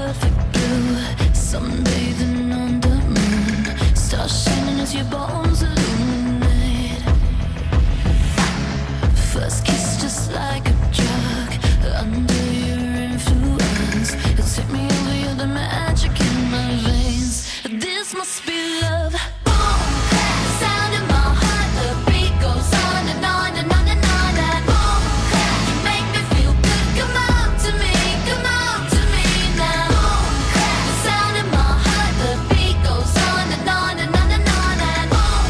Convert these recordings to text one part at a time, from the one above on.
perfect blue, sunbathing on the moon, stars shining as your bones illuminate. First kiss just like a drug, under your influence, you take me over, you're the magic in my veins. This must be love. Boom, sound in my heart, the beat goes on and on and on and on. And boom, you make me feel good. Come on to me now. Boom, sound in my heart, the beat goes on and on and on and on. And boom,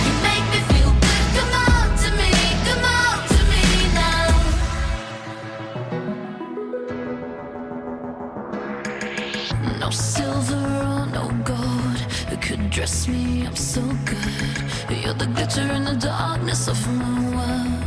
you make me feel good. Come on to me now. No silver or no gold could dress me up so good. You're the glitter in the darkness of my world.